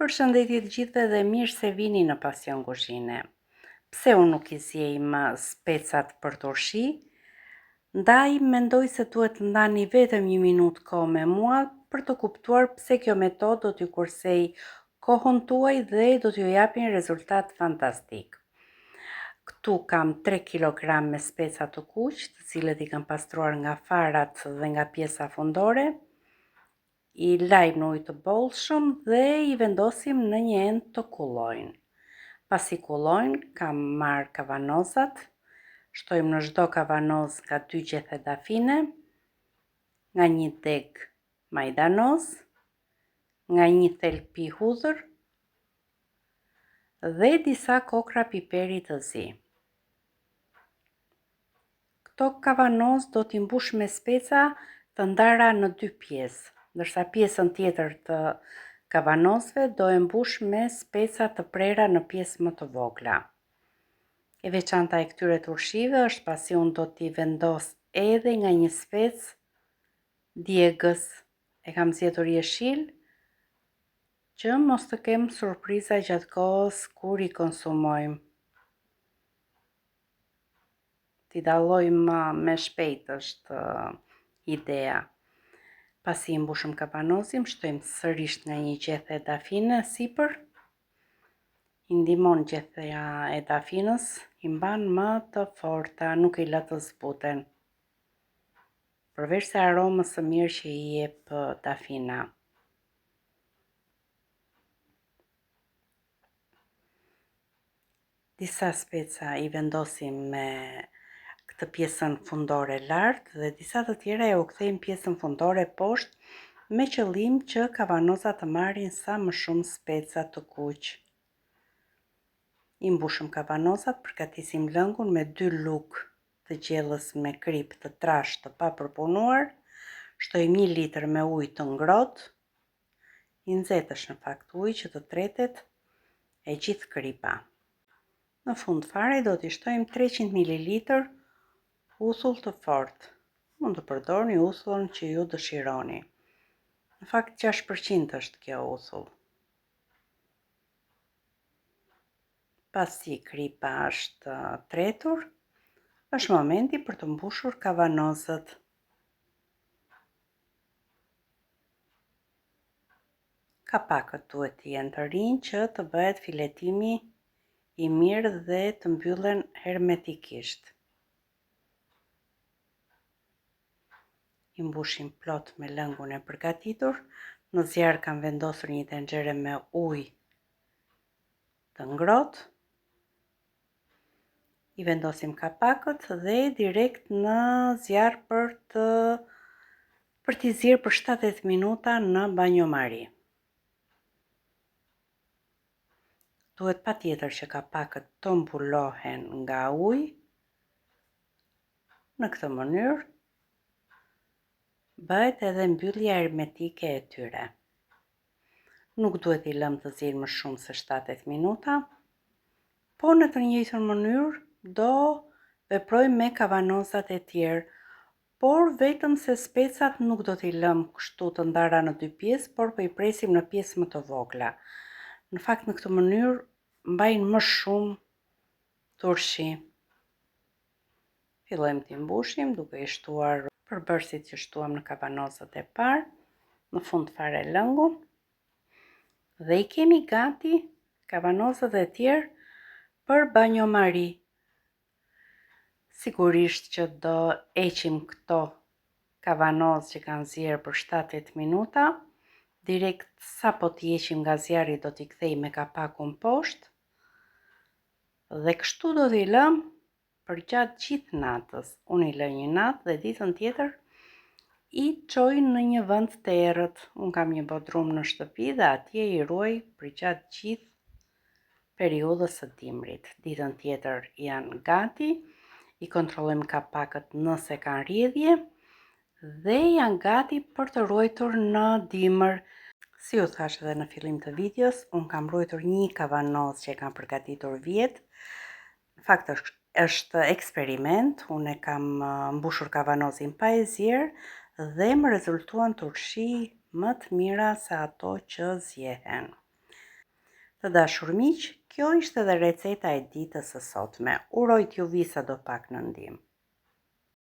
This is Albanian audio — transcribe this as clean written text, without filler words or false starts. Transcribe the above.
Përshëndetje të gjithëve dhe mirë se vini në Pasion Kuzhine. Pse unë nuk I zjej më specat për turshi? Ndaj mendoj se duhet të ndani vetëm 1 minutë kohë me mua për të kuptuar pse kjo metodë do t'ju kursej kohën tuaj dhe do t'ju japin rezultat fantastik. Këtu kam 3 kg me speca të kuq, të cilët I kam pastruar nga farat dhe nga pjesa fundore. I lajm në ujë të bollshëm dhe I vendosim në një enë të kullojnë. Pasi kullojnë, kam marrë kavanozat, shtojmë në çdo kavanoz nga 2 gjethe dafine, nga 1 deg majdanoz, nga 1 thelp I hudhër dhe disa kokra piperi të zi. Këto kavanoz do t'i mbush me speca të ndara në 2 pjesë, ndërsa pjesën tjetër të kavanozve do e mbush me speca të prera në pjesë më të vogla. E veçanta e këtyre turshive është pasi unë do t'i vendos edhe nga një specë djegës. E kam zgjedhur jeshil që mos të kem surpriza gjatë kohës kur I konsumojmë. T'i dallojmë me shpejt është ideja. Pasi I mbushëm kavanozin, shtojmë sërish nga 1 gjethe dafine sipër. I ndihmon gjetheja e dafinës, I mban më të forta, nuk I lë të zbuten. Përveç se aromës së mirë që I jep dafina. Disa speca I vendosim me këtë pjesën fundore lart dhe disa të tjera e u kthejmë pjesën fundore poshtë me qëllim që kavanozat të marrin sa më shumë speca të kuq. I mbushëm kavanozat, përgatisim lëngun me 2 lugë të gjellës me krip të trashë të papërpunuar, shtojmë 1 litër me ujë të ngrohtë, I nxehtësh në fakt ujë që të tretet e gjithë kripa. Në fund fare do t'i shtojmë 300 ml uthull të fortë. Mund të përdorni uthullin që ju dëshironi. Në fakt 6% është kjo uthull. Pasi kripa është tretur, është momenti për të mbushur kavanozët. Kapakët duhet të jenë të rinj që të bëhet filetimi I mirë dhe të mbyllen hermetikisht. I mbushim plot me lëngun e përgatitur. Në zjarr kam vendosur një tenxhere me ujë të ngrohtë. I vendosim kapakët dhe direkt në zjarr për t'i zier për 7-8 minuta në banjomari. Duhet patjetër që kapakët të mbulohen nga uji. Në këtë mënyrë bëhet edhe mbyllja hermetike e tyre. Nuk duhet I lëmë të ziejnë më shumë se 7-8 minuta, po në të njëjtën mënyrë do veprojmë me kavanozat e tjerë, por vetëm se specat nuk do t'i lëmë kështu të ndara në 2 pjesë, por po I presim në pjesë më të vogla. Në fakt në këtë mënyrë mbajnë më shumë turshi. Fillojmë t'i mbushim duke I shtuar përbërësit që shtuam në kavanozat e parë, në fund fare lëngun, dhe I kemi gati kavanozat e tjerë për banjomari. Sigurisht që do heqim këto kavanoz që kanë zier për 7-8 minuta, direkt sa po t'i heqim nga zjarri do t'i kthej me kapakun poshtë, dhe kështu do t'i lëm për gjatë gjithë natës. Unë I lë një natë dhe ditën tjetër I çoj në një vend të errët. Unë kam një bodrum në shtëpi dhe atje I ruaj për gjatë gjithë periudhës së dimrit. Ditën tjetër janë gati, I kontrollojmë kapakët nëse kanë rrjedhje dhe janë gati për të ruajtur në dimër. Si u thash edhe në fillim të videos, unë kam ruajtur një kavanoz që e kam përgatitur vjet. Në fakt është eksperiment, unë e kam mbushur kavanozin pa e zier dhe më rezultuan turshi më të mira se ato që zjehen. Të dashur miq, kjo ishte dhe receta e ditës së sotme. Uroj t'ju vi sa do pak në ndihmë.